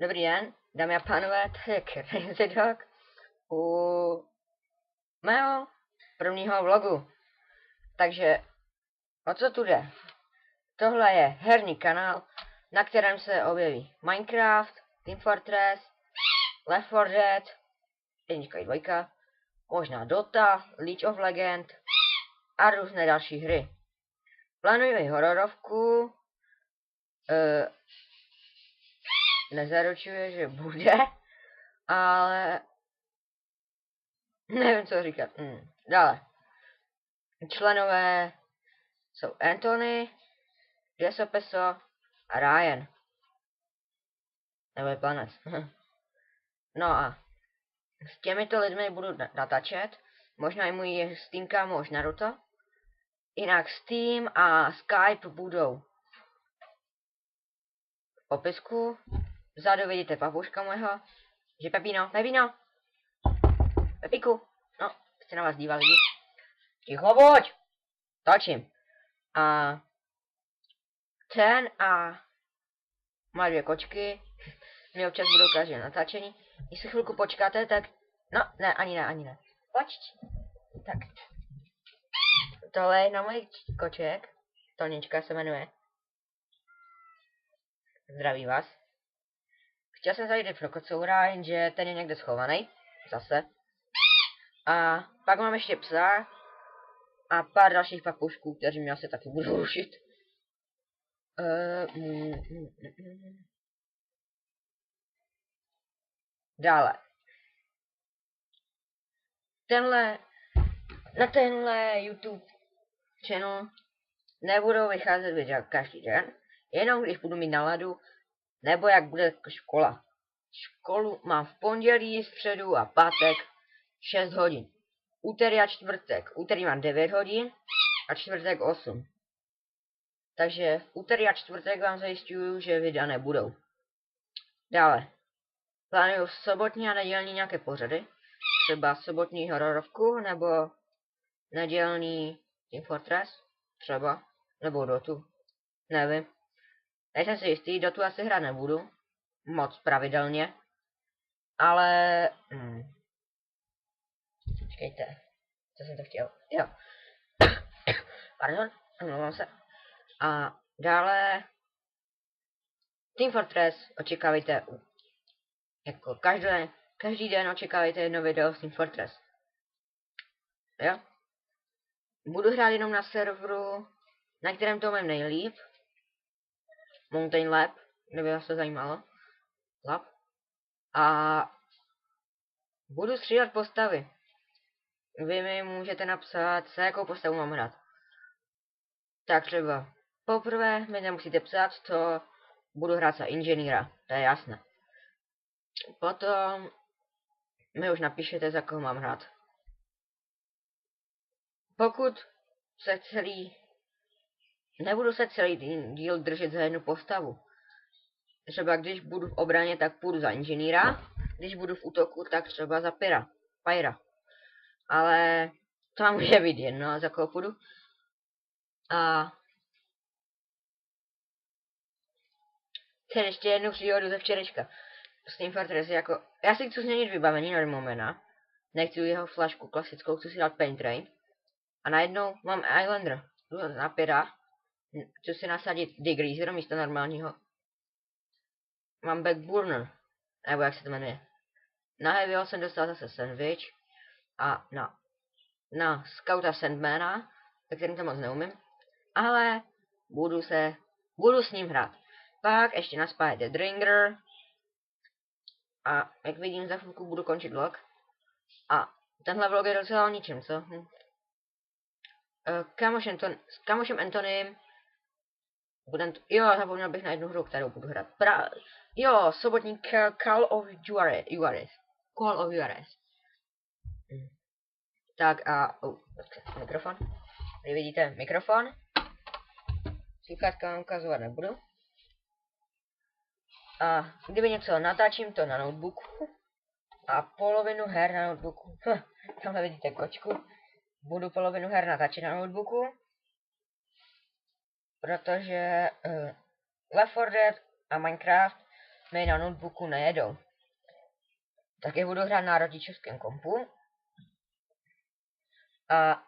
Dobrý den, dámy a pánové, tak Crazy Dog u mého prvního vlogu. Takže, o co tu jde? Tohle je herní kanál, na kterém se objeví Minecraft, Team Fortress, Left 4 Dead, 1 i 2, možná Dota, League of Legends a různé další hry. Plánuji i hororovku, nezaručuje, že bude, ale nevím, co říkat. Dále. Členové jsou Anthony, Jesopeso a Ryan. Nebo je Planet. No a s těmito lidmi budu natáčet. Možná i můj Steam kámoš Naruto. Jinak Steam a Skype budou v popisku. Vzadu vidíte papuška mojho. Že Pepino, Pepiku. No, chci na vás dívat lidi. Ticho buď! Točím. A ten a má 2 kočky. Mi občas budou každý natáčení. Jestli chvilku počkáte, tak... No, ne, ani ne. Počť. Tak. Tohle je na můj koček. Tonička se jmenuje. Zdraví vás. Chtěl jsem zajít pro kocoura, jenže ten je někde schovaný. Zase. A pak mám ještě psa. A pár dalších papušků, kteří mě asi taky budou rušit. Dále. Na tenhle YouTube channel nebudou vycházet videa každý den, jenom když budu mít náladu, nebo jak bude škola. Školu mám v pondělí, středu a pátek 6 hodin. Úterý a čtvrtek. Úterý mám 9 hodin a čtvrtek 8. Takže v úterý a čtvrtek vám zajišťuju, že videa nebudou. Dále. Plánuju sobotní a nedělní nějaké pořady. Třeba sobotní hororovku, nebo nedělní Team Fortress. Třeba. Nebo Dotu. Nevím. Nejsem si jistý, Dotu asi hrát nebudu. Moc pravidelně. Ale... Počkejte. Co jsem to chtěl? Jo. Pardon, omlouvám se. A dále... Team Fortress očekávejte jako každý den očekávejte jedno video z Team Fortress. Jo? Budu hrát jenom na serveru, na kterém to mám nejlíp. Mountain Lab, kdyby vás to zajímalo. Lab. A budu střídat postavy. Vy mi můžete napsat, se jakou postavu mám hrát. Tak třeba poprvé mi nemusíte psát, co budu hrát za inženýra, to je jasné. Potom mi už napíšete, za koho mám hrát. Pokud se nebudu se celý díl držet za jednu postavu. Třeba když budu v obraně, tak půjdu za inženýra. Když budu v útoku, tak třeba za Pyra. Ale to vám může být jedno, za koho půjdu. A ještě jednu příhodu ze včerejška. S Team Fortress jako... Já si chci změnit vybavení Normomana. Nechci jeho flašku klasickou, chci si dát Paint Train. A najednou mám Islander. Jdu na Pyra. Chci si nasadit Degreaser místo normálního. Mám Backburner. Nebo jak se to jmenuje. Na Heavyho jsem dostal zase Sandwich. A na Scouta Sandmana, tak kterým to moc neumím. Ale budu s ním hrát. Pak ještě na Spy the Dringer. A jak vidím, za chvilku budu končit vlog. A tenhle vlog je docela o ničem, co? S kamošem Antonym jo, zapomněl bych na jednu hru, kterou budu hrát. Sobotní Call of Juarez. Tak a... mikrofon. Tady vidíte mikrofon. Sluchátka vám ukazovat nebudu. A kdyby něco natáčím to na notebooku. A polovinu her na notebooku. Tamhle vidíte kočku. Budu polovinu her natáčet na notebooku. Protože Left 4 Dead a Minecraft mi na notebooku nejedou. Tak je budu hrát na rodičovském kompu. A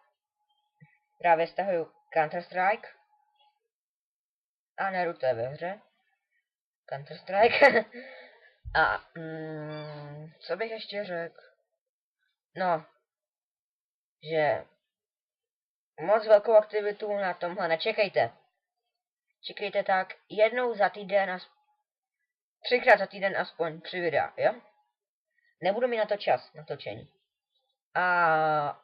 právě stahuju Counter-Strike. A Naruto je ve hře. Counter-Strike. A co bych ještě řekl? No, že moc velkou aktivitu na tomhle nečekejte. Čekejte tak jednou za týden, 3krát za týden aspoň 3 videa, jo? Nebudu mít na to čas, na točení. A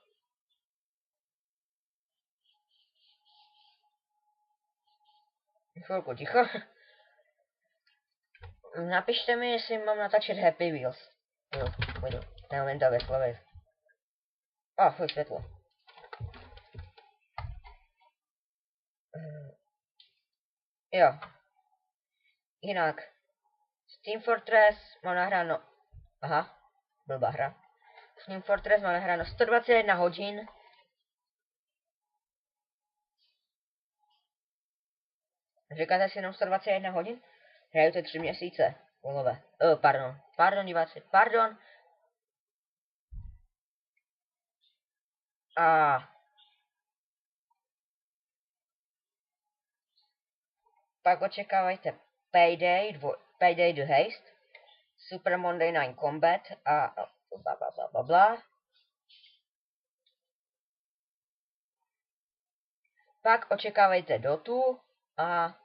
chvilku ticho. Napište mi, jestli mám natáčet Happy Wheels. Jo, pojdu. Neumím to vyslovit. Fuj, světlo. Jo. Jinak. Team Fortress mám nahráno. Aha, blbá hra. Team Fortress mám nahráno 121 hodin. Říkáte si jenom 121 hodin? Hraju to 3 měsíce. Volové. Pardon diváci, pardon. A pak očekávajte Payday the Haste, Super Monday Night Combat a bla. Pak očekávejte Dotu a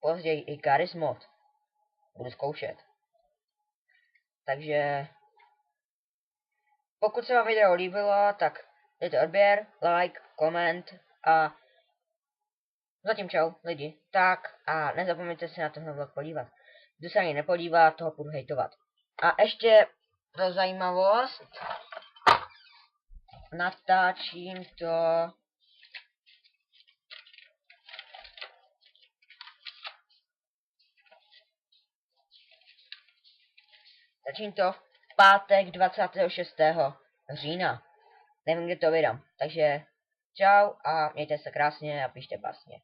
později i Garry's Mod. Budu zkoušet. Takže pokud se vám video líbilo, tak dejte odběr, like, koment a zatím čau lidi. Tak a nezapomeňte se na tenhle vlog podívat. Kdo se ani nepodívá, toho budu hejtovat. A ještě pro zajímavost natáčím to v pátek 26. října. Nevím, kde to vydám. Takže čau a mějte se krásně a píšte básně.